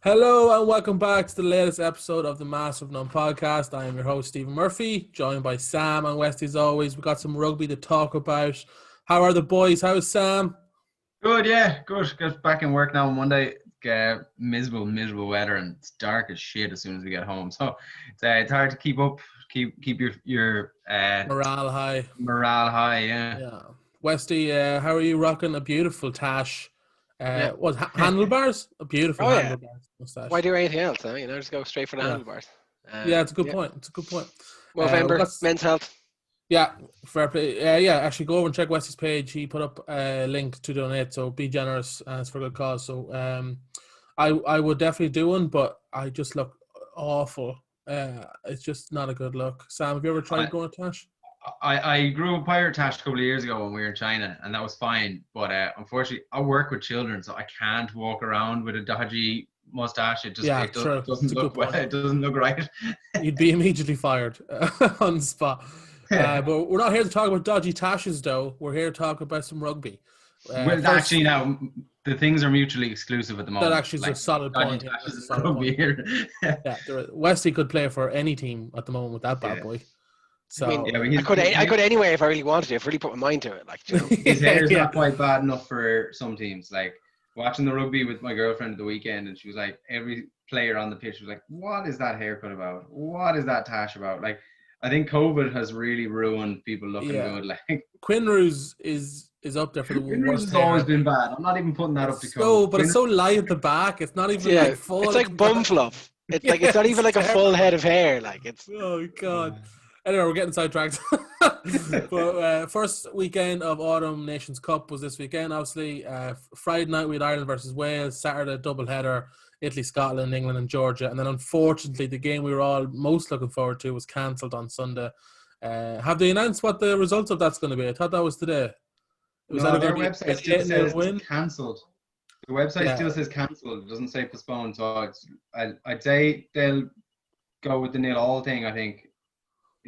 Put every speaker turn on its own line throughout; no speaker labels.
Hello and welcome back to the latest episode of the Master of None podcast. I am your host, Stephen Murphy, joined by Sam and Westy as always. We've got some rugby to talk about. How are the boys? How's Sam?
Good, yeah, good. Got back in work now on Monday. Miserable weather, and it's dark as shit as soon as we get home. So it's hard to keep up, keep your
Morale high.
morale high. Yeah.
Yeah. Westy, how are you rocking a beautiful tash?
Yeah.
Handlebars? A beautiful
Oh, yeah.
handlebars mustache.
Why do anything else? Just go straight for the
Yeah.
handlebars.
Yeah, it's a good point. It's a good point.
Movember, men's health.
Yeah, fair play. Yeah, actually go over and check Westy's page. He put up a link to donate, so be generous and it's for a good cause. So I would definitely do one, but I just look awful. It's just not a good look. Sam, have you ever tried going to Tash?
I grew a pirate tash a couple of years ago when we were in China, and that was fine. But unfortunately, I work with children, so I can't walk around with a dodgy mustache. It doesn't look well. It doesn't look right.
You'd be immediately fired on the spot. But we're not here to talk about dodgy tashes, though. We're here to talk about some rugby.
Actually, now the things are mutually exclusive at the moment.
That actually is a solid point. Westy could play for any team at the moment with that bad boy. So
I could anyway if I really wanted to. If I really put my mind to it,
his hair is not quite bad enough for some teams. Like watching the rugby with my girlfriend at the weekend, and she was like, every player on the pitch was like, "What is that haircut about? What is that tash about?" Like, I think COVID has really ruined people looking good. Like
Quinn Roos is up there for the
Quinn
worst.
Roos has always been bad. I'm not even putting that up to COVID.
But it's so light at the back. It's not even full.
It's like bum fluff. It's like it's not even like a full head of hair. Like it's.
Oh God. Anyway, we're getting sidetracked. But first weekend of Autumn Nations Cup was this weekend. Obviously, Friday night we had Ireland versus Wales. Saturday doubleheader, Italy, Scotland, England, and Georgia. And then unfortunately, the game we were all most looking forward to was cancelled on Sunday. Have they announced what the results of that's going to be? I thought that was today.
Their website still says cancelled. The website still says cancelled. It doesn't say postponed. So I'd say they'll go with the 0-0 thing. I think.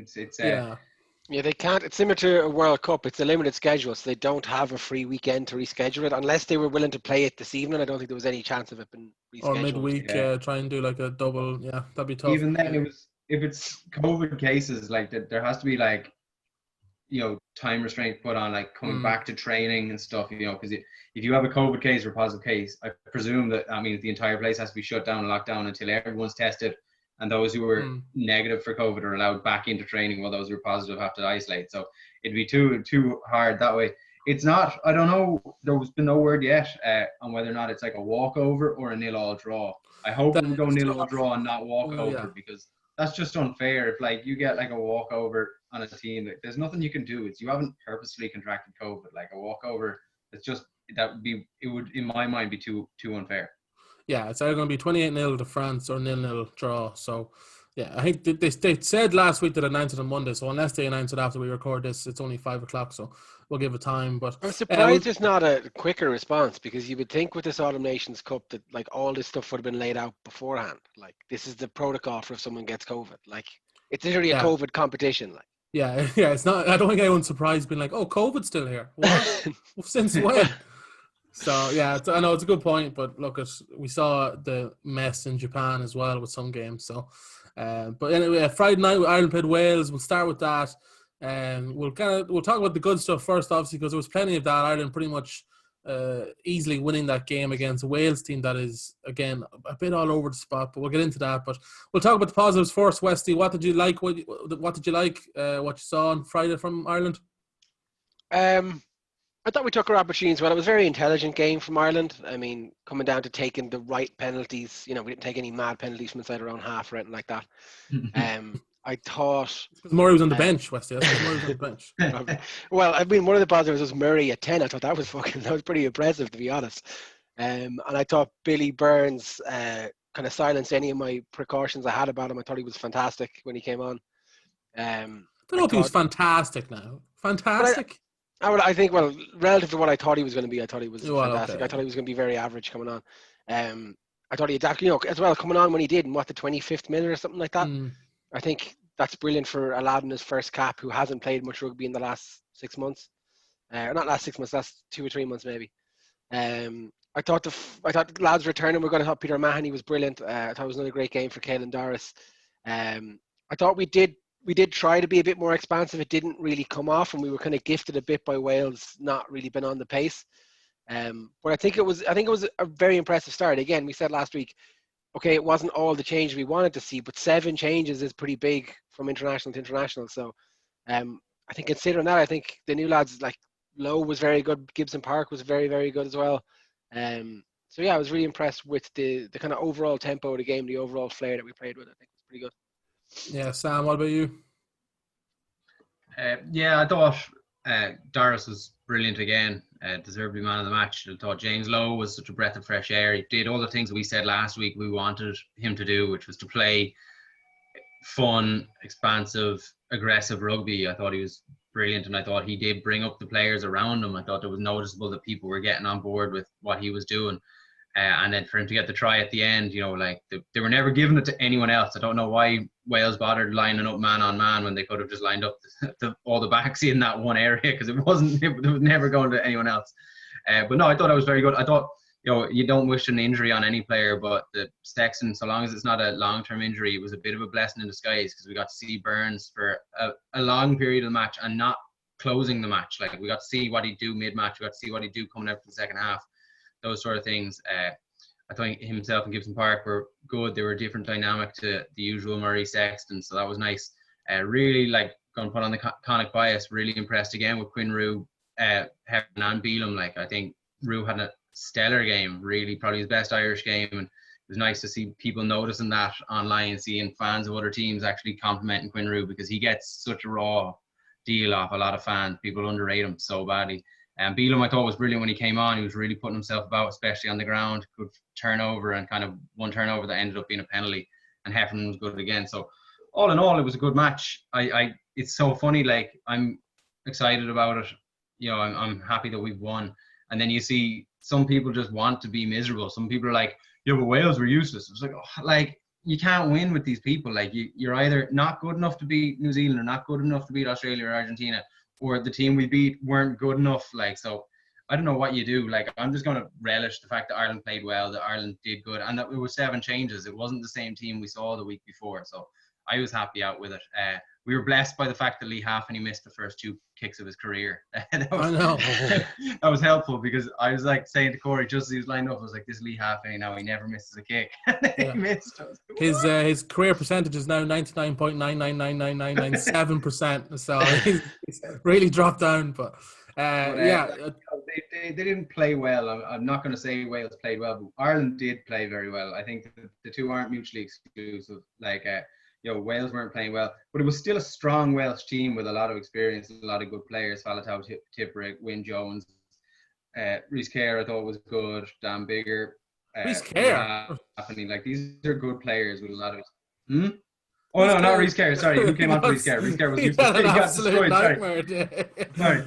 They can't. It's similar to a World Cup. It's a limited schedule, so they don't have a free weekend to reschedule it unless they were willing to play it this evening. I don't think there was any chance of it being rescheduled.
Or midweek, try and do like a double. Yeah, that'd be tough.
Even then, if it's COVID cases, like there has to be like, time restraint put on, like coming back to training and stuff. Because if you have a COVID case or a positive case, I presume that means the entire place has to be shut down and locked down until everyone's tested. And those who were negative for COVID are allowed back into training, while those who are positive have to isolate. So it'd be too hard that way. It's not. I don't know. There's been no word yet on whether or not it's like a walkover or a 0-0 draw. I hope it would go 0-0 draw and not walkover, because that's just unfair. If like you get like a walkover on a team, there's nothing you can do. You haven't purposely contracted COVID. Like a walkover, it would in my mind be too unfair.
Yeah, it's either going to be 28-0 to France or 0-0 draw. So, yeah, I think they said last week that announced it on Monday. So unless they announce it after we record this, it's only 5 o'clock. So we'll give it time. But
I'm surprised there's not a quicker response, because you would think with this Autumn Nations Cup that like all this stuff would have been laid out beforehand. Like this is the protocol for if someone gets COVID. Like it's literally a COVID competition. Like
it's not. I don't think anyone's surprised being like, "Oh, COVID's still here." What? Since when? So, I know it's a good point, but look, we saw the mess in Japan as well with some games. So, but anyway, Friday night Ireland played Wales. We'll start with that. We'll talk about the good stuff first, obviously, because there was plenty of that. Ireland pretty much easily winning that game against a Wales team that is, again, a bit all over the spot. But we'll get into that. But we'll talk about the positives first. Westy, what did you like? What did you like? What you saw on Friday from Ireland?
I thought we took our opportunities well. It was a very intelligent game from Ireland. I mean, coming down to taking the right penalties. We didn't take any mad penalties from inside our own half or anything like that. I thought
Murray was on the bench, Westy. Murray was on the bench.
Well, I mean, one of the positives was Murray at 10. I thought that was pretty impressive, to be honest. And I thought Billy Burns kind of silenced any of my precautions I had about him. I thought he was fantastic when he came on.
I don't know if he was fantastic now. Fantastic?
I think, relative to what I thought he was going to be, I thought he was fantastic.
Okay.
I thought he was going to be very average coming on. I thought he adapted, as well, coming on when he did, in the 25th minute or something like that. I think that's brilliant for a lad in his first cap who hasn't played much rugby in the last 6 months. Not last 6 months, last 2 or 3 months maybe. I I thought the lads returning were going to have Peter Mahoney was brilliant. I thought it was another great game for Caelan Doris. I thought we did try to be a bit more expansive. It didn't really come off, and we were kind of gifted a bit by Wales not really been on the pace. But I think it was a very impressive start. Again, we said last week, okay, it wasn't all the change we wanted to see, but 7 changes is pretty big from international to international. So I think considering that, I think the new lads like Lowe was very good. Gibson Park was very, very good as well. So yeah, I was really impressed with the kind of overall tempo of the game, the overall flair that we played with. I think it was pretty good.
Yeah, Sam, what about you?
Yeah, I thought Doris was brilliant again. Deservedly man of the match. I thought James Lowe was such a breath of fresh air. He did all the things that we said last week we wanted him to do, which was to play fun, expansive, aggressive rugby. I thought he was brilliant, and I thought he did bring up the players around him. I thought it was noticeable that people were getting on board with what he was doing. And then for him to get the try at the end, you know, like they were never giving it to anyone else. I don't know why Wales bothered lining up man on man when they could have just lined up all the backs in that one area, because it was never going to anyone else. But no, I thought it was very good. I thought, you know, you don't wish an injury on any player, but the Sexton, so long as it's not a long-term injury, it was a bit of a blessing in disguise, because we got to see Burns for a long period of the match and not closing the match. Like, we got to see what he'd do mid-match. We got to see what he'd do coming out for the second half. Those sort of things. I thought himself and Gibson Park were good. They were a different dynamic to the usual Murray Sexton, so that was nice. Really, like, going to put on the Connacht bias, really impressed again with Quinn Roux, Heron and Beelum. Like, I think Roux had a stellar game, really, probably his best Irish game, and it was nice to see people noticing that online, seeing fans of other teams actually complimenting Quinn Roux, because he gets such a raw deal off a lot of fans. People underrate him so badly. And Beelum, I thought, was brilliant when he came on. He was really putting himself about, especially on the ground. Good turnover, and kind of one turnover that ended up being a penalty. And Heffernan was good again. So all in all, it was a good match. It's so funny. Like, I'm excited about it. You know, I'm happy that we've won. And then you see some people just want to be miserable. Some people are like, yeah, but Wales were useless. It's like, oh, like, you can't win with these people. Like, you're either not good enough to beat New Zealand, or not good enough to beat Australia or Argentina, or the team we beat weren't good enough. Like, so I don't know what you do. Like, I'm just going to relish the fact that Ireland played well, that Ireland did good, and that it was 7 changes. It wasn't the same team we saw the week before. So I was happy out with it. We were blessed by the fact that Lee Halfpenny missed the first 2 kicks of his career.
I know.
That was helpful, because I was like saying to Corey, just as he was lined up, I was like, this Lee Halfpenny now, he never misses a kick. He missed. His
career percentage is now 99.9999997%. So he's really dropped down. But yeah.
They didn't play well. I'm not going to say Wales played well, but Ireland did play very well. I think the two aren't mutually exclusive. Like, you know, Wales weren't playing well, but it was still a strong Welsh team with a lot of experience, a lot of good players. Faletau, Tipuric, Wyn Jones, Rhys Kerr, I thought was good. Dan Biggar,
Rhys Kerr.
Like, these are good players with a lot of. Oh no, not Rhys Kerr. Sorry, who came on for Rhys Kerr? Rhys Kerr was useless. He got destroyed. Sorry.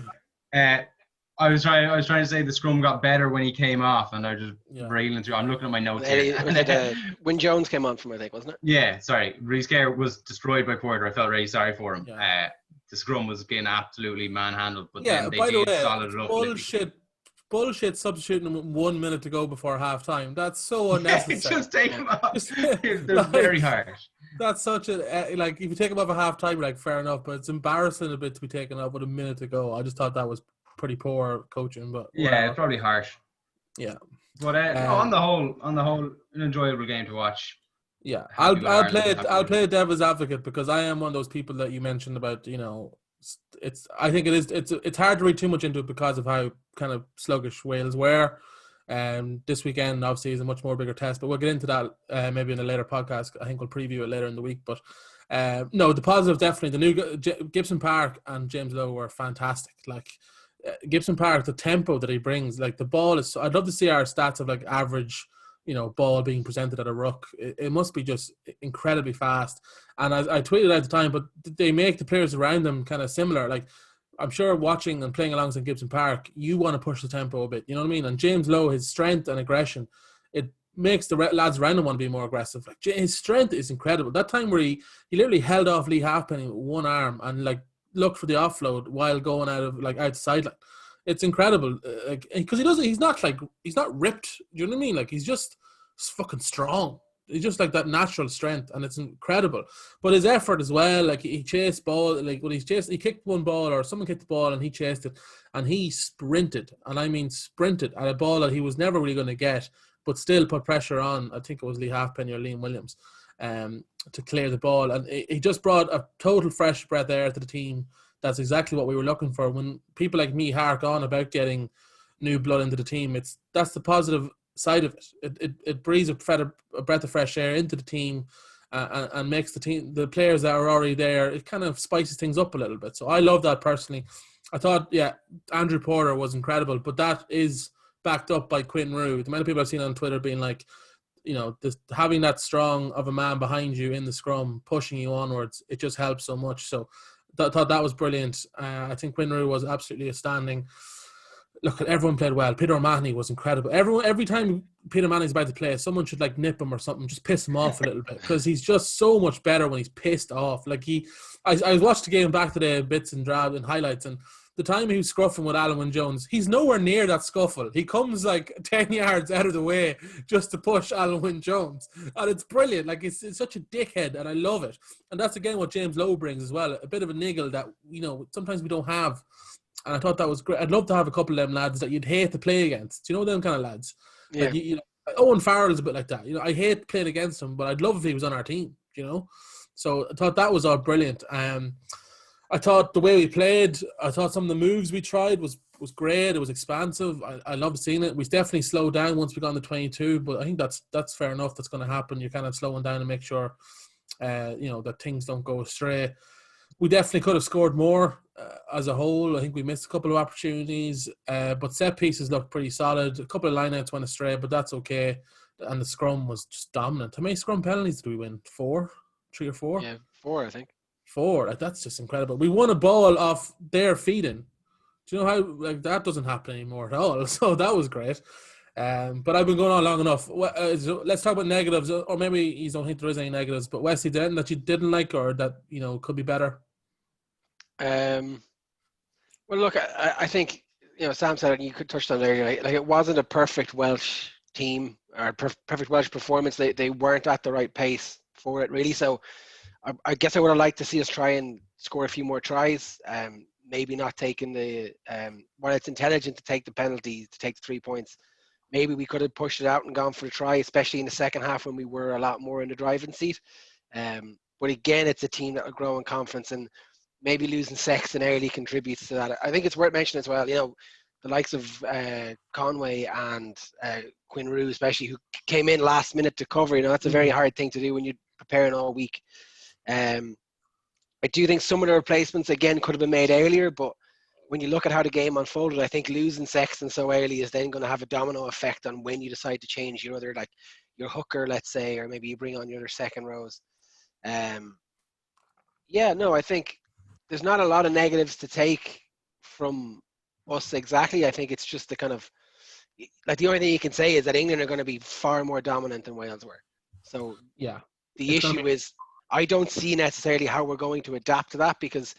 I was trying to say the scrum got better when he came off, and I just railing through. I'm looking at my notes here.
Wyn Jones came on from, I think, wasn't it?
Yeah, sorry. Rhys Kerr was destroyed by Porter. I felt really sorry for him.
Yeah.
The scrum was getting absolutely manhandled, but
yeah,
then they
by
did
the way,
solid it up.
Bullshit substituting him 1 minute to go before half time. That's so unnecessary.
Just take him off. They're very harsh.
That's such a, like, if you take him off at half time, like, fair enough, but it's embarrassing a bit to be taken off with a minute to go. I just thought that was pretty poor coaching, but
yeah, it's probably harsh.
Yeah,
but on the whole, an enjoyable game to watch.
Yeah, I'll play devil's advocate, because I am one of those people that you mentioned about, you know, I think it's hard to read too much into it because of how kind of sluggish Wales were. This weekend obviously is a much more bigger test, but we'll get into that maybe in a later podcast. I think we'll preview it later in the week. But no, the positive, definitely, the new Gibson Park and James Lowe were fantastic. Like, Gibson Park, the tempo that he brings, like, the ball is. I'd love to see our stats of, like, average, you know, ball being presented at a ruck. It must be just incredibly fast. And I tweeted at the time, but they make the players around them kind of similar. Like, I'm sure watching and playing alongside Gibson Park, you want to push the tempo a bit. You know what I mean? And James Lowe, his strength and aggression, it makes the lads around him want to be more aggressive. Like, his strength is incredible. That time where he literally held off Lee Halfpenny with one arm and, like, looked for the offload while going out the sideline. It's incredible, like because he's not ripped. Do you know what I mean? Like he's just fucking strong. He's just like that natural strength, and it's incredible. But his effort as well, like he chased ball, like when he kicked one ball or someone kicked the ball and he chased it, and he sprinted, and I mean sprinted at a ball that he was never really going to get, but still put pressure on. I think it was Lee Halfpenny or Liam Williams, to clear the ball, and he just brought a total fresh breath of air to the team. That's exactly what we were looking for. When people like me hark on about getting new blood into the team, that's the positive side of it. It breathes a breath of fresh air into the team, and makes the players that are already there, it kind of spices things up a little bit. So I love that personally. I thought, Andrew Porter was incredible, but that is backed up by Quinn Roux. The amount of people I've seen on Twitter being like, having that strong of a man behind you in the scrum, pushing you onwards, it just helps so much. So I thought that was brilliant. I think Quinn Roux was absolutely outstanding. Look, everyone played well. Peter O'Mahony was incredible. Every time Peter O'Mahony's about to play, someone should like nip him or something, just piss him off a little bit, because he's just so much better when he's pissed off. Like I watched the game back today, bits and drabs and highlights, and the time he was scruffing with Alan Wynne Jones, he's nowhere near that scuffle. He comes like 10 yards out of the way just to push Alan Wynne Jones, and it's brilliant. Like it's such a dickhead, and I love it. And that's again what James Lowe brings as well, a bit of a niggle that sometimes we don't have. And I thought that was great. I'd love to have a couple of them lads that you'd hate to play against. Do you know them kind of lads?
Yeah.
Like, Owen Farrell is a bit like that. I hate playing against him, but I'd love if he was on our team. So I thought that was all brilliant. I thought the way we played, I thought some of the moves we tried was great. It was expansive. I loved seeing it. We definitely slowed down once we got on the 22, but I think that's fair enough. That's going to happen. You're kind of slowing down to make sure, that things don't go astray. We definitely could have scored more as a whole. I think we missed a couple of opportunities, but set pieces looked pretty solid. A couple of lineouts went astray, but that's okay. And the scrum was just dominant. How many scrum penalties did we win? 4? 3 or 4?
Yeah, 4, I think.
4. Like, that's just incredible. We won a ball off their feeding. Do you know how that doesn't happen anymore at all? So that was great. But I've been going on long enough. So let's talk about negatives, or maybe you don't think there is any negatives. But Wesley, anything that you didn't like, or that could be better?
Well, look, I think Sam said it, and you could touch on there. Like it wasn't a perfect Welsh team or perfect Welsh performance. They weren't at the right pace for it, really. So I guess I would have liked to see us try and score a few more tries. Maybe not taking while it's intelligent to take the penalty, to take the 3 points. Maybe we could have pushed it out and gone for a try, especially in the second half when we were a lot more in the driving seat. But again, it's a team that will grow in confidence, and maybe losing Sexton early contributes to that. I think it's worth mentioning as well, the likes of Conway and Quinn Roux, especially, who came in last minute to cover. That's a very hard thing to do when you're preparing all week. I do think some of the replacements, again, could have been made earlier, but when you look at how the game unfolded, I think losing Sexton so early is then going to have a domino effect on when you decide to change your other, like your hooker, let's say, or maybe you bring on your other second rows. I think there's not a lot of negatives to take from us exactly. I think it's just the kind of, like, the only thing you can say is that England are going to be far more dominant than Wales were. So
yeah,
the issue is I don't see necessarily how we're going to adapt to that, because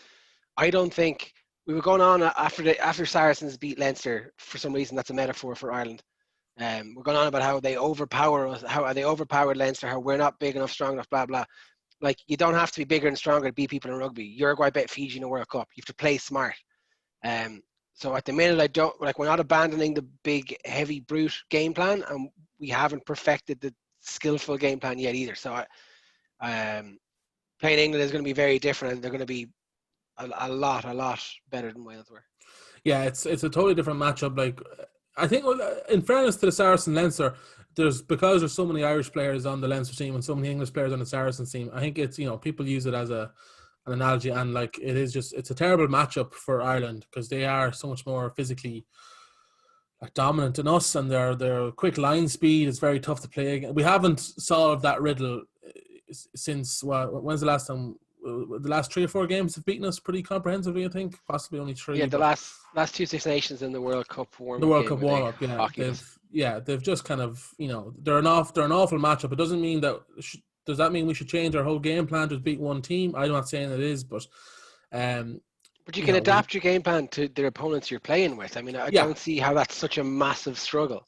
I don't think we were going on after Saracens beat Leinster. For some reason, that's a metaphor for Ireland. We're going on about how they overpower us, how they overpowered Leinster, how we're not big enough, strong enough, blah, blah. Like, you don't have to be bigger and stronger to beat people in rugby. Uruguay beat Fiji in the World Cup. You have to play smart. So at the minute, we're not abandoning the big, heavy, brute game plan, and we haven't perfected the skillful game plan yet either. So playing England is going to be very different, and they're going to be a lot better than Wales were.
Yeah, it's a totally different matchup. Like, I think, in fairness to the Saracen Leinster, because there's so many Irish players on the Leinster team and so many English players on the Saracens team, I think it's, people use it as an analogy, and like it's a terrible matchup for Ireland, because they are so much more physically dominant than us, and their quick line speed is very tough to play against. We haven't solved that riddle since when's the last time? The last 3 or 4 games have beaten us pretty comprehensively, I think. Possibly only 3.
Yeah, the last 2 Six Nations in the World Cup warm-up.
The World Cup warm-up, yeah. They've just kind of, they're an awful matchup. It doesn't mean that. Does that mean we should change our whole game plan to beat one team? I'm not saying it is, but
But you
you
can
know,
adapt your game plan to the opponents you're playing with. I mean, I
yeah,
don't see how that's such a massive struggle.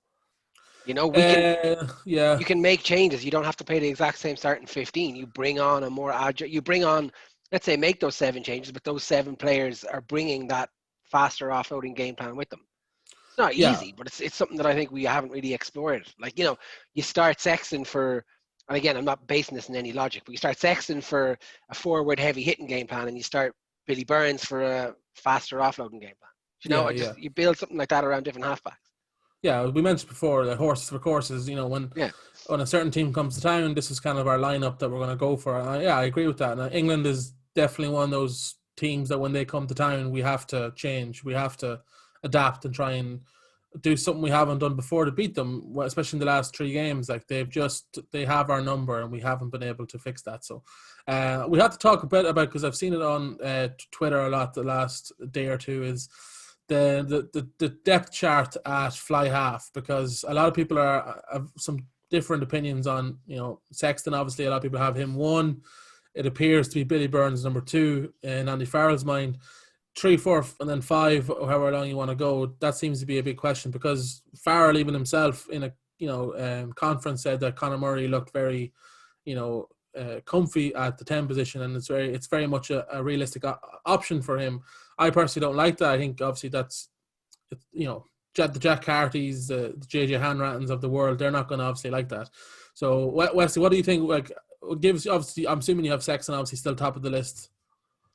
You know, we can
yeah,
you can make changes. You don't have to play the exact same starting 15. You bring on a more agile. You bring on, let's say, make those 7 changes, but those 7 players are bringing that faster offloading game plan with them. It's not
yeah,
easy, but it's something that I think we haven't really explored. Like, you know, you start Sexton for, and again, I'm not basing this in any logic, but you start Sexton for a forward heavy hitting game plan, and you start Billy Burns for a faster offloading game plan. You know,
yeah,
I
yeah.
just you build something like that around different halfbacks.
Yeah, we mentioned before the horses for courses. You know,
Yeah,
when a certain team comes to town, this is kind of our lineup that we're going to go for. Yeah, I agree with that. And England is definitely one of those teams that when they come to town, we have to change. We have to adapt and try and do something we haven't done before to beat them, especially in the last 3 games. Like they have our number and we haven't been able to fix that. So we have to talk a bit about, because I've seen it on Twitter a lot the last day or two, is the depth chart at fly half, because a lot of people have some different opinions on, you know, Sexton. Obviously, a lot of people have him 1. It appears to be Billy Burns number 2 in Andy Farrell's mind. 3, 4, and then 5, or however long you want to go. That seems to be a big question, because Farrell even himself in a conference said that Conor Murray looked very, you know, comfy at the 10 position, and it's very much a realistic option for him. I personally don't like that. I think obviously that's, you know, the Jack Cartys, the JJ Hanrattens of the world, they're not going to obviously like that. So Wesley, what do you think? Like, gives obviously, I'm assuming you have Sexton obviously still top of the list.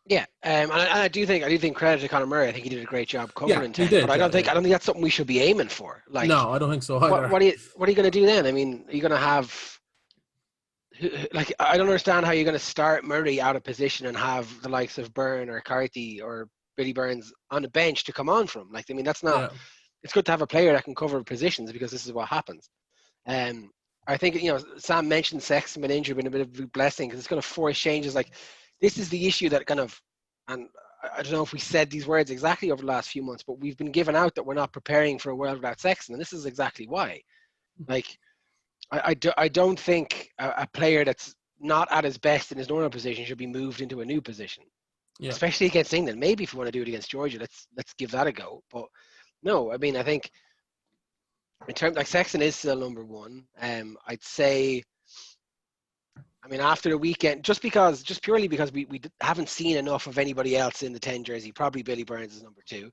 yeah, and I do think credit to Conor Murray. I think he did a great job
Yeah,
covering
he
10. But
did.
I
Yeah,
don't think
yeah.
I don't think that's something we should be aiming for. Like,
No, I don't think so either.
what are you going to do then? I mean, are you going to have, like, I don't understand how you're going to start Murray out of position and have the likes of Byrne or Carthy or Billy Burns on the bench to come on from. Like, I mean, that's not.
Yeah,
It's good to have a player that can cover positions, because this is what happens. Um, I think, you know, Sam mentioned Sexton been injured, been a bit of a blessing, because it's going to force changes. Like, this is the issue that kind of, and I don't know if we said these words exactly over the last few months, but we've been given out that we're not preparing for a world without Sexton, and this is exactly why. Like, I don't think a player that's not at his best in his normal position should be moved into a new position,
yeah,
especially against England. Maybe if you want to do it against Georgia, let's give that a go. But no, I mean, I think in terms, like, Sexton is still number 1. I'd say, I mean, after the weekend, just purely because we haven't seen enough of anybody else in the 10 jersey, probably Billy Burns is number 2.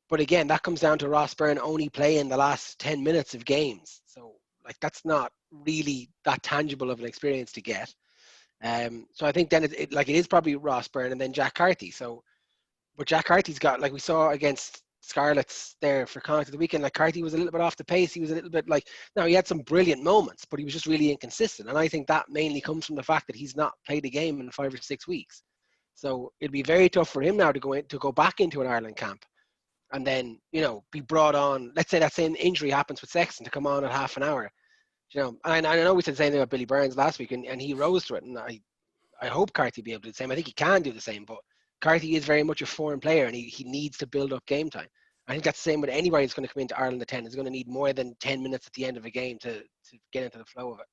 But again, that comes down to Ross Byrne only playing the last 10 minutes of games. So, like, that's not really that tangible of an experience to get. So I think then it is probably Ross Byrne and then Jack Carthy. So, but Jack Carthy's got, like we saw against Scarlets there for Connacht at the weekend, like, Carthy was a little bit off the pace. He was a little bit like, now he had some brilliant moments, but he was just really inconsistent. And I think that mainly comes from the fact that he's not played a game in 5 or 6 weeks. So it'd be very tough for him now to go back into an Ireland camp and then, you know, be brought on. Let's say that same injury happens with Sexton, to come on at half an hour. You know, and I know we said the same thing about Billy Burns last week, and he rose to it. And I hope Carthy will be able to do the same. I think he can do the same, but Carthy is very much a foreign player, and he needs to build up game time. I think that's the same with anybody that's going to come into Ireland at 10. Is going to need more than 10 minutes at the end of a game to get into the flow of it.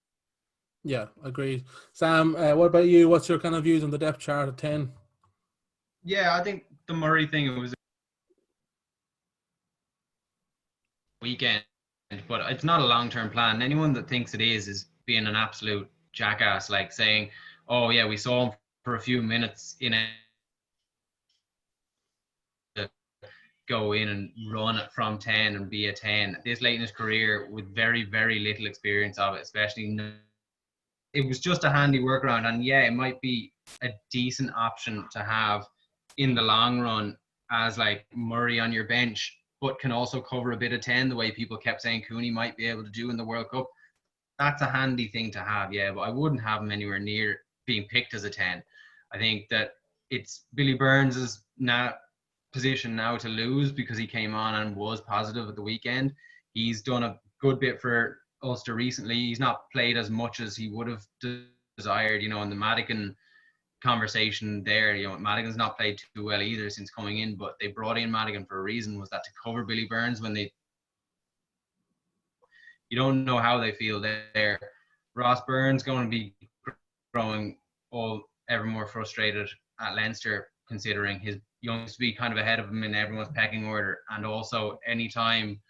yeah, agreed. Sam, what about you? What's your kind of views on the depth chart at 10?
Yeah, I think the Murray thing, it was a weekend, but it's not a long-term plan. Anyone that thinks it is being an absolute jackass, like saying, "Oh yeah, we saw him for a few minutes in it, go in and run it from 10 and be a 10." This late in his career with very, very little experience of it, especially, it was just a handy workaround. And yeah, it might be a decent option to have in the long run as like Murray on your bench, but can also cover a bit of 10, the way people kept saying Cooney might be able to do in the World Cup. That's a handy thing to have, yeah, but I wouldn't have him anywhere near being picked as a 10. I think that it's Billy Burns' position now to lose, because he came on and was positive at the weekend. He's done a good bit for Ulster recently. He's not played as much as he would have desired, you know, in the Madigan conversation there. You know, Madigan's not played too well either since coming in, but they brought in Madigan for a reason. Was that to cover Billy Burns when you don't know how they feel there. Ross Byrne's going to be growing ever more frustrated at Leinster, considering his Young's to be kind of ahead of him in everyone's pecking order. And also, anytime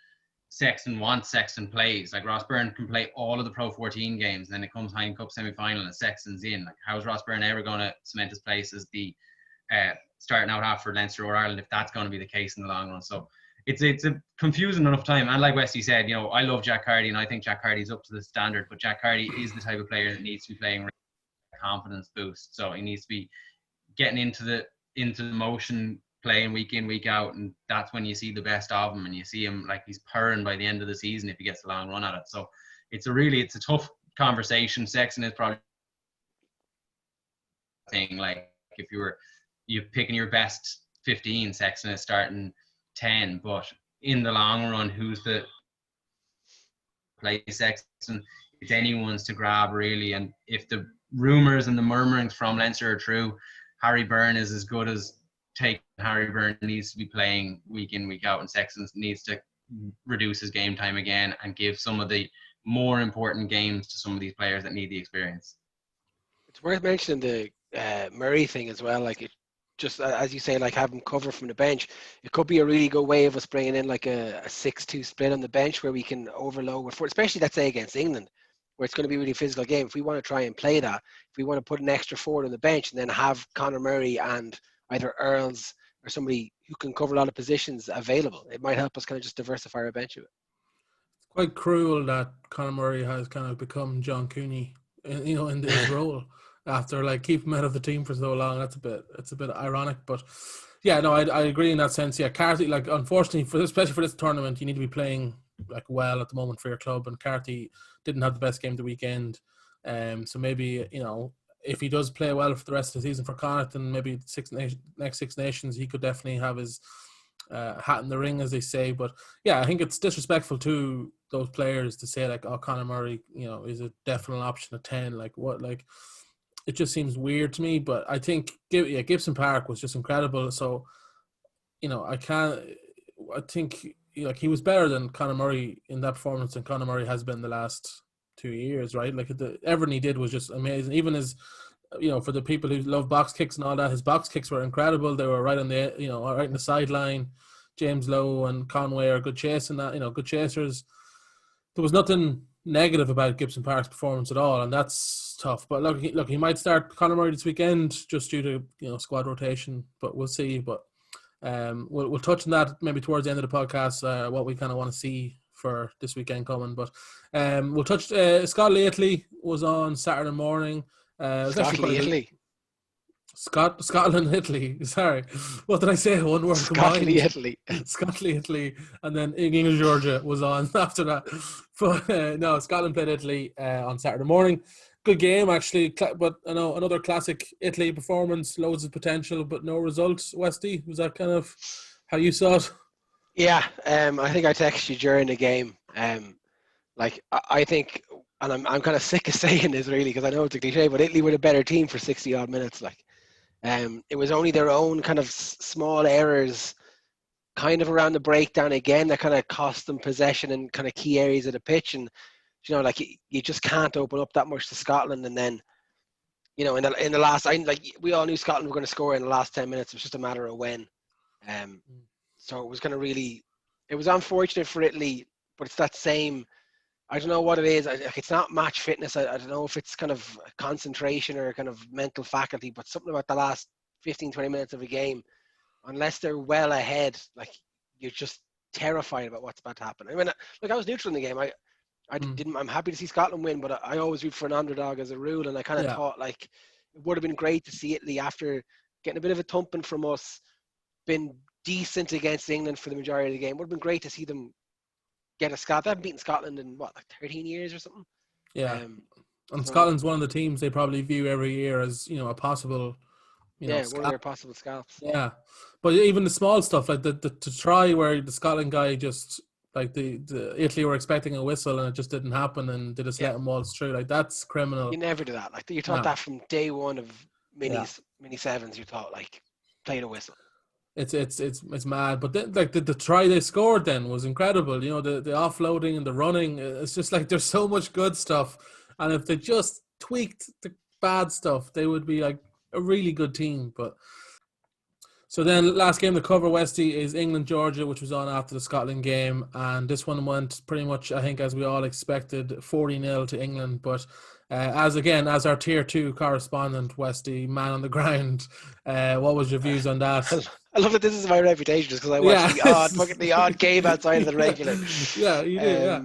Sexton wants, Sexton plays. Like Ross Byrne can play all of the Pro 14 games, and then it comes Heineken Cup semi-final and Sexton's in. Like, how's Ross Byrne ever going to cement his place as the starting out half for Leinster or Ireland if that's going to be the case in the long run? So it's a confusing enough time. And like Westy said, you know, I love Jack Carty, and I think Jack Carty's up to the standard. But Jack Carty is the type of player that needs to be playing confidence boost. So he needs to be getting into the motion, playing week in, week out, and that's when you see the best of him, and you see him like he's purring by the end of the season if he gets a long run at it. So it's a tough conversation. Sexton is probably thing, like if you're picking your best 15, Sexton is starting 10, but in the long run, who's the play Sexton? It's anyone's to grab, really. And if the rumours and the murmurings from Leinster are true, Harry Byrne is as good as Harry Byrne needs to be playing week in, week out, and Sexton needs to reduce his game time again and give some of the more important games to some of these players that need the experience.
It's worth mentioning the Murray thing as well. Like, it just, as you say, like having cover from the bench, it could be a really good way of us bringing in like a 6-2 split on the bench where we can overload with, especially let's say against England, where it's going to be a really physical game. If we want to try and play that, if we want to put an extra forward on the bench and then have Conor Murray and either Earls or somebody who can cover a lot of positions available, it might help us kind of just diversify our bench a bit.
It's quite cruel that Conor Murray has kind of become John Cooney, you know, in this role after like keeping him out of the team for so long. It's a bit ironic, but yeah, no, I agree in that sense. Yeah, Carty, like unfortunately especially for this tournament, you need to be playing like well at the moment for your club, and Carty didn't have the best game the weekend. So maybe, you know, if he does play well for the rest of the season for Connacht and maybe next Six Nations, he could definitely have his hat in the ring, as they say. But yeah, I think it's disrespectful to those players to say like, oh, Conor Murray, you know, is a definite option at 10. Like what? Like it just seems weird to me. But I think Gibson Park was just incredible. So, you know, I think like he was better than Conor Murray in that performance than Conor Murray has been the last 2 years, right? Like everything he did was just amazing. Even his, you know, for the people who love box kicks and all that, his box kicks were incredible. They were right on the, you know, right in the sideline. James Lowe and Conway are good chasing that, you know, good chasers. There was nothing negative about Gibson Park's performance at all, and that's tough. But look, he might start Conor Murray this weekend just due to, you know, squad rotation, but we'll see. But we'll touch on that maybe towards the end of the podcast, what we kind of want to see for this weekend coming. But we'll touch Scotland Italy was on Saturday morning.
Scotland Italy.
Scotland Italy. Sorry, what did I say? One word
Scotland
combined.
Italy.
Scotland Italy, and then England Georgia was on after that. But no, Scotland played Italy on Saturday morning. Good game actually, but I know another classic Italy performance. Loads of potential, but no results. Westy, was that kind of how you saw it?
Yeah, I think I texted you during the game. Like I think, and I'm kind of sick of saying this really because I know it's a cliche, but Italy were the better team for 60 odd minutes. Like, it was only their own kind of small errors, kind of around the breakdown again, that kind of cost them possession in kind of key areas of the pitch. And you know, like you just can't open up that much to Scotland. And then, you know, in the last, we all knew Scotland were going to score in the last 10 minutes. It was just a matter of when. So it was going to really, it was unfortunate for Italy, but it's that same, I don't know what it is. It's not match fitness. I don't know if it's kind of concentration or kind of mental faculty, but something about the last 15, 20 minutes of a game, unless they're well ahead, like you're just terrified about what's about to happen. I mean, like I was neutral in the game. I'm happy to see Scotland win, but I always root for an underdog as a rule. And I kind of thought like it would have been great to see Italy after getting a bit of a thumping from us, been decent against England for the majority of the game. It would have been great to see them get a Scot. They haven't beaten Scotland in like 13 years or something.
Yeah. And Scotland's one of the teams they probably view every year as, you know, a possible,
one of their possible scalps.
Yeah. But even the small stuff, like the try where the Scotland guy just, like the Italy were expecting a whistle and it just didn't happen and they just let him waltz through. Like that's criminal.
You never do that. Like you thought that from day one of mini sevens. You thought like play the whistle.
It's mad. But then, like the try they scored then was incredible. You know, the offloading and the running. It's just like there's so much good stuff. And if they just tweaked the bad stuff, they would be like a really good team. But So then, last game to cover, Westy, is England Georgia, which was on after the Scotland game, and this one went pretty much, I think, as we all expected, 40-0 to England. But as our tier 2 correspondent, Westy, man on the ground, what was your views on that?
I love that this is my reputation just because I watch the odd game outside of the regular.
Yeah, you do. Yeah,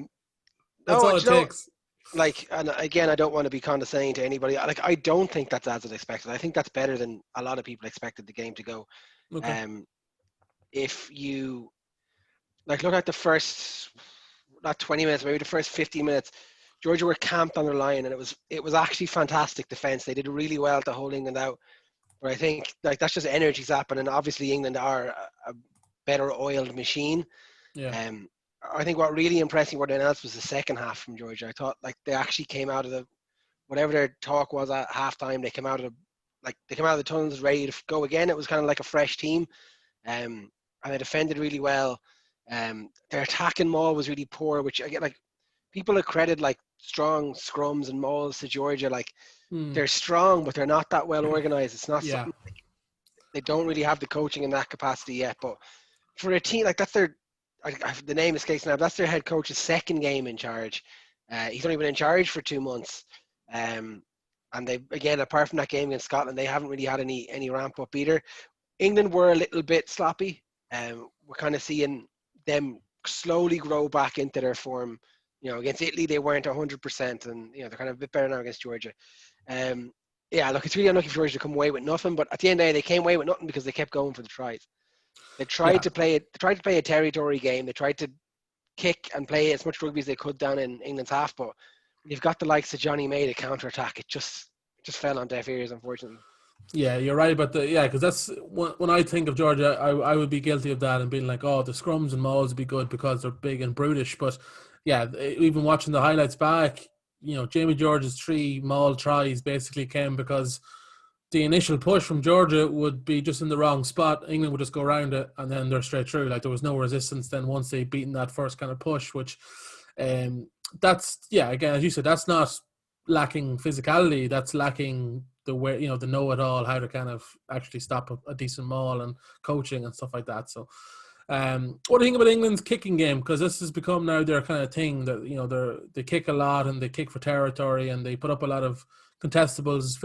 that's
no,
all it takes.
Like, and again, I don't want to be condescending to anybody. Like, I don't think that's as expected. I think that's better than a lot of people expected the game to go.
Okay.
If you look at the first, not 20 minutes, maybe the first 15 minutes, Georgia were camped on their line, and it was actually fantastic defense. They did really well to hold England out. But I think that's just energy zapping, and obviously England are a better oiled machine.
Yeah.
I think what really impressed me more than else was the second half from Georgia. I thought they actually came out of whatever their talk was at halftime. They came out of the tunnels ready to go again. It was kind of like a fresh team, and they defended really well. Their attacking maul was really poor, which I get people accredit strong scrums and mauls to Georgia. They're strong, but they're not that well organized. It's not something they don't really have the coaching in that capacity yet. But for a team that's their. The name escapes now. But that's their head coach's second game in charge. He's only been in charge for 2 months, and they again, apart from that game against Scotland, they haven't really had any ramp up either. England were a little bit sloppy. We're kind of seeing them slowly grow back into their form. Against Italy they weren't 100%, and they're kind of a bit better now against Georgia. It's really unlucky for Georgia to come away with nothing. But at the end of the day, they came away with nothing because they kept going for the tries. They tried to play a territory game. They tried to kick and play as much rugby as they could down in England's half. But when you've got the likes of Johnny May to counter-attack, it just fell on deaf ears, unfortunately.
Yeah, you're right about because that's when I think of Georgia, I would be guilty of that and being like, oh, the scrums and mauls would be good because they're big and brutish. But yeah, even watching the highlights back, Jamie George's 3 maul tries basically came because the initial push from Georgia would be just in the wrong spot. England would just go around it and then they're straight through. There was no resistance then once they'd beaten that first kind of push, which again, as you said, that's not lacking physicality. That's lacking the way, the know-it-all, how to kind of actually stop a decent maul and coaching and stuff like that. So what do you think about England's kicking game? Because this has become now their kind of thing that, they kick a lot and they kick for territory and they put up a lot of contestables,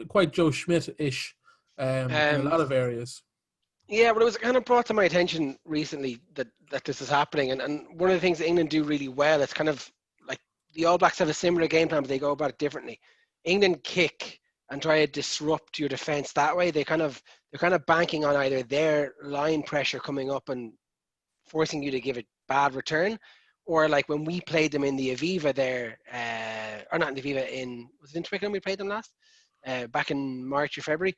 quite Joe Schmidt-ish in a lot of areas.
Yeah, but it was kind of brought to my attention recently that this is happening. And one of the things that England do really well, it's kind of like the All Blacks have a similar game plan, but they go about it differently. England kick and try to disrupt your defence that way. They're kind of banking on either their line pressure coming up and forcing you to give a bad return, or like when we played them in the Aviva there, or not in the Aviva, was it in Twickenham we played them last? Back in March or February.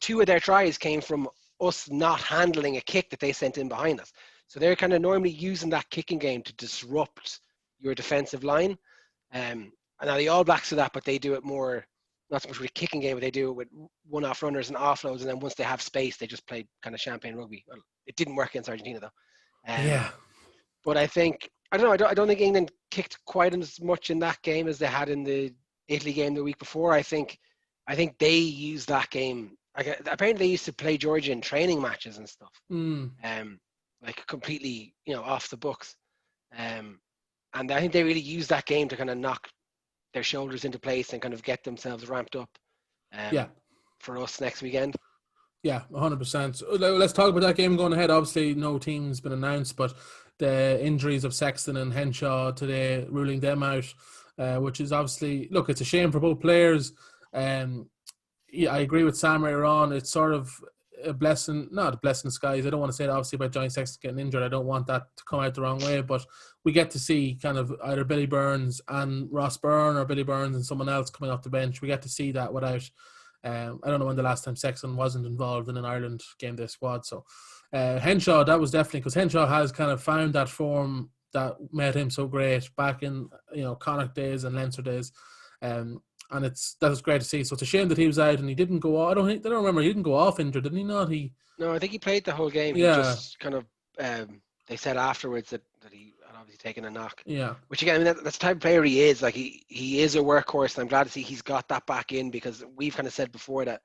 2 of their tries came from us not handling a kick that they sent in behind us. So they're kind of normally using that kicking game to disrupt your defensive line. And now the All Blacks do that, but they do it more, not so much with a kicking game, but they do it with one-off runners and offloads. And then once they have space, they just play kind of champagne rugby. Well, it didn't work against Argentina though. But I think, I don't think England kicked quite as much in that game as they had in the Italy game the week before. I think they used that game. Apparently they used to play Georgia in training matches and stuff. Completely, off the books. And I think they really used that game to kind of knock their shoulders into place and kind of get themselves ramped up for us next weekend.
Yeah, 100%. Let's talk about that game going ahead. Obviously, no team's been announced, but the injuries of Sexton and Henshaw today, ruling them out, which is obviously, look, it's a shame for both players. I agree with Sam right on. It's sort of a blessing, not a blessing in disguise. I don't want to say that obviously about Johnny Sexton getting injured. I don't want that to come out the wrong way, but we get to see kind of either Billy Burns and Ross Byrne or Billy Burns and someone else coming off the bench. We get to see that without, I don't know when the last time Sexton wasn't involved in an Ireland game day squad. So Henshaw, that was definitely, because Henshaw has kind of found that form that made him so great back in, Connacht days and Leinster days. And that was great to see. So it's a shame that he was out and he didn't go off. I don't remember. He didn't go off injured, didn't he? Not he.
No, I think he played the whole game.
Yeah.
He just kind of. They said afterwards that he had obviously taken a knock.
Yeah.
Which again, that's the type of player he is. Like he is a workhorse, and I'm glad to see he's got that back in, because we've kind of said before that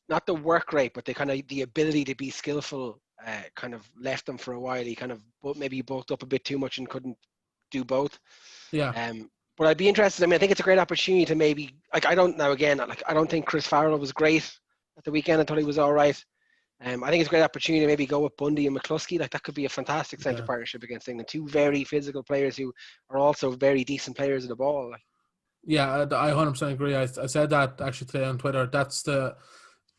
not the work rate, but the ability to be skillful kind of left them for a while. He kind of maybe bulked up a bit too much and couldn't do both.
Yeah.
But I'd be interested. I mean, I think it's a great opportunity to maybe, like, I don't think Chris Farrell was great at the weekend. I thought he was all right. I think it's a great opportunity to maybe go with Bundy and McCluskey. Like, that could be a fantastic centre partnership against England. Two very physical players who are also very decent players of the ball. Like.
Yeah, I 100% agree. I said that actually today on Twitter.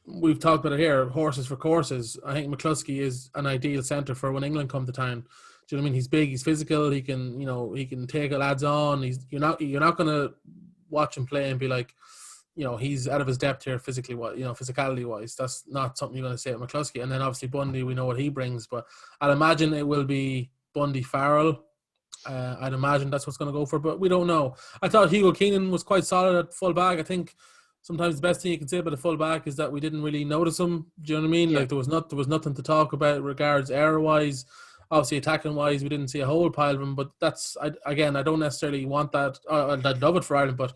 We've talked about it here, horses for courses. I think McCluskey is an ideal centre for when England come to town. Do you know what I mean? He's big, he's physical, he can take lads on. You're not gonna watch him play and be like, he's out of his depth here physically, physicality wise. That's not something you're gonna say at McCluskey. And then obviously Bundy, we know what he brings, but I'd imagine it will be Bundy Farrell. I'd imagine that's what's going to go for, but we don't know. I thought Hugo Keenan was quite solid at full back. I think sometimes the best thing you can say about a full back is that we didn't really notice him. Do you know what I mean? Yeah. Like there was nothing to talk about regards error wise. Obviously attacking wise, we didn't see a whole pile of them. But I don't necessarily want that. I'd love it for Ireland, but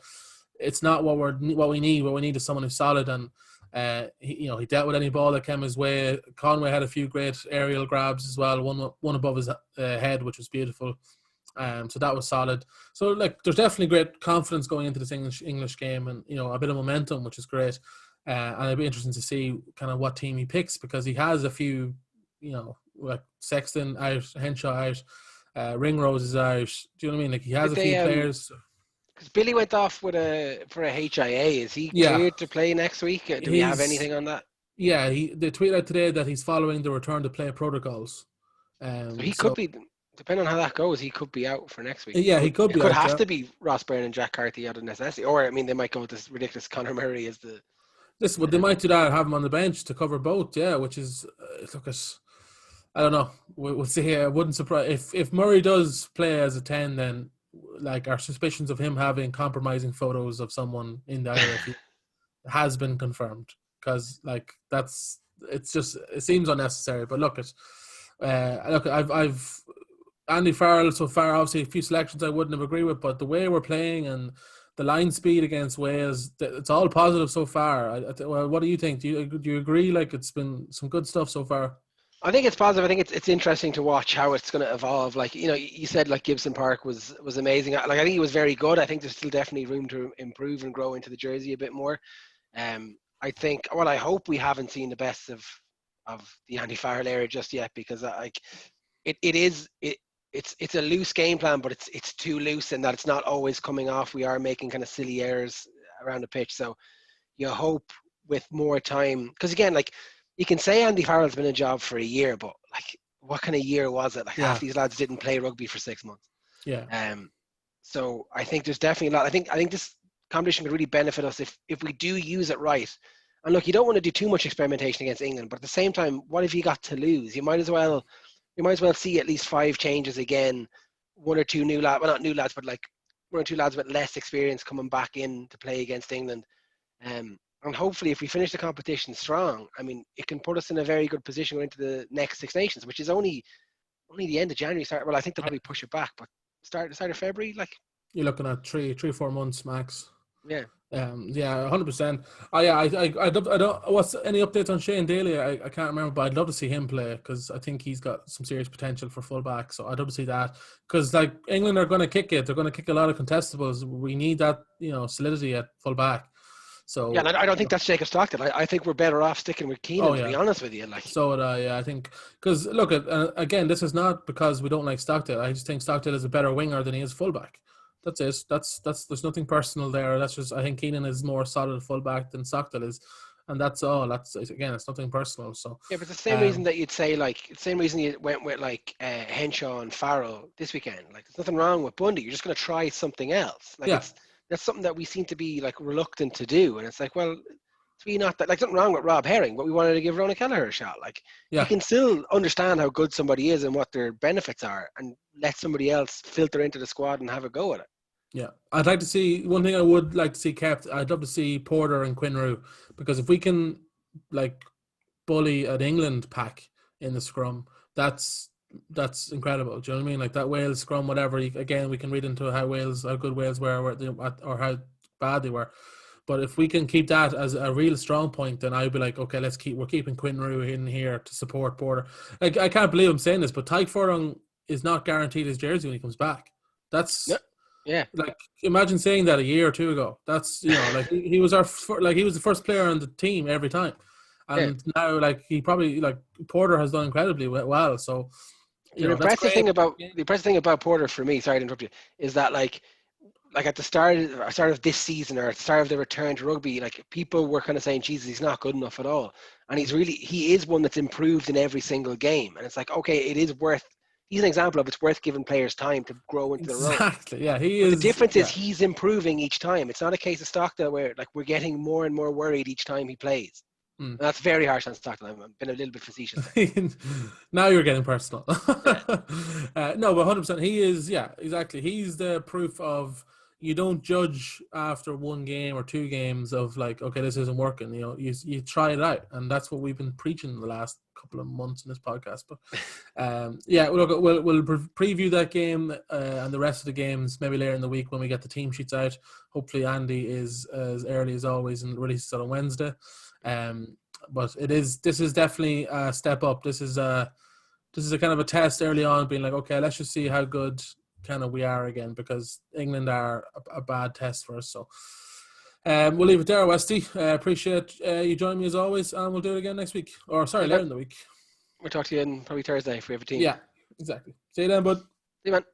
it's not what we need. What we need is someone who's solid and. He dealt with any ball that came his way. Conway had a few great aerial grabs as well. One above his head, which was beautiful. So that was solid. So there's definitely great confidence going into this English game, and a bit of momentum, which is great. And it'd be interesting to see kind of what team he picks, because he has a few, like Sexton out, Henshaw out, Ringrose is out. Do you know what I mean? Like he has a few players.
Because Billy went off for a HIA. Is he cleared to play next week? Do we have anything on that?
Yeah, they tweeted out today that he's following the return to play protocols.
So he could be, depending on how that goes, he could be out for next week.
Yeah, he could be.
It could have to be Ross Byrne and Jack Carthy out of necessity, or they might go with this ridiculous Conor Murray as the.
Listen, they might do that. Have him on the bench to cover both. Yeah, which is I don't know. We'll see. I wouldn't surprise if Murray does play as a 10, then. Like our suspicions of him having compromising photos of someone in the area has been confirmed, because it seems unnecessary. But I've Andy Farrell so far, obviously a few selections I wouldn't have agreed with, but the way we're playing and the line speed against Wales, it's all positive so far. What do you think? Do you agree? Like it's been some good stuff so far.
I think it's positive. I think it's interesting to watch how it's going to evolve. Like, you said like Gibson Park was amazing. Like I think he was very good. I think there's still definitely room to improve and grow into the jersey a bit more. I think, well, I hope we haven't seen the best of the Andy Farrell era just yet, because it's a loose game plan, but it's too loose in that it's not always coming off. We are making kind of silly errors around the pitch. So you hope with more time, because again, like, you can say Andy Farrell's been in a job for a year, but like, what kind of year was it? Like half these lads didn't play rugby for 6 months.
Yeah.
So I think there's definitely a lot. I think this competition could really benefit us if we do use it right. And look, you don't want to do too much experimentation against England, but at the same time, what have you got to lose? You might as well see at least 5 changes again. One or two new lads, well, not new lads, but like one or two lads with less experience coming back in to play against England. And hopefully, if we finish the competition strong, I mean, it can put us in a very good position going into the next Six Nations, which is only the end of January. Well, I think they'll probably push it back, but start of February, like
you're looking at 3-4 months max.
Yeah.
100%. I don't. What's any updates on Shane Daly? I can't remember, but I'd love to see him play, because I think he's got some serious potential for fullback. So I'd love to see that, because like England are going to kick it. They're going to kick a lot of contestables. We need that, solidity at fullback. So
yeah, and I don't think that's Jacob Stockdale. I think we're better off sticking with Keenan, to be honest with you. Like,
so would I. I think, because look, again, this is not because we don't like Stockdale. I just think Stockdale is a better winger than he is fullback. That's it. That's there's nothing personal there. That's just, I think Keenan is more solid fullback than Stockdale is, and that's all. That's, again, it's nothing personal. So
yeah, but the same reason that you'd say, like, the same reason you went with like Henshaw and Farrell this weekend. Like, there's nothing wrong with Bundy. You're just going to try something else. Like, that's something that we seem to be like reluctant to do, and it's like, well, it's really not that. Like, something wrong with Rob Herring, but we wanted to give Ronan Kelleher a shot. Like, you can still understand how good somebody is and what their benefits are, and let somebody else filter into the squad and have a go at it.
Yeah, I'd like to see, one thing I would like to see kept, I'd love to see Porter and Quinrue, because if we can like bully an England pack in the scrum, that's incredible. Do you know what I mean? Like that Wales scrum, whatever. Again, we can read into how good Wales were, or how bad they were. But if we can keep that as a real strong point, then I'd be like, okay, we're keeping Quinn Rue in here to support Porter. Like, I can't believe I'm saying this, but Tyke Furlong is not guaranteed his jersey when he comes back. That's like, imagine saying that a year or two ago. That's, you know, like he was he was the first player on the team every time, and now like he probably, like, Porter has done incredibly well. So
the impressive thing about Porter for me, sorry to interrupt you, is that like at the start of this season, or at the start of the return to rugby, like, people were kind of saying, Jesus, he's not good enough at all. And he is one that's improved in every single game. And it's like, okay, he's an example of it's worth giving players time to grow into the role.
Exactly, yeah, he is.
The difference is he's improving each time. It's not a case of Stockdale where, like, we're getting more and more worried each time he plays. And that's very harsh on Stockdale. I've been a little bit facetious there.
Now you're getting personal. No, but 100%, he is, exactly. He's the proof of, you don't judge after one game or two games of like, okay, this isn't working. You know, you try it out, and that's what we've been preaching the last couple of months in this podcast. But we'll preview that game and the rest of the games maybe later in the week when we get the team sheets out. Hopefully, Andy is as early as always and releases it on Wednesday. But this is definitely a step up. This is a kind of a test early on, being like, okay, let's just see how good kind of we are again, because England are a bad test for us. So we'll leave it there, Westy. Appreciate you joining me as always, and we'll do it again next week, or later in the week.
We'll talk to you in probably Thursday if we have a team.
Yeah, exactly. See you then, bud.
See you, man.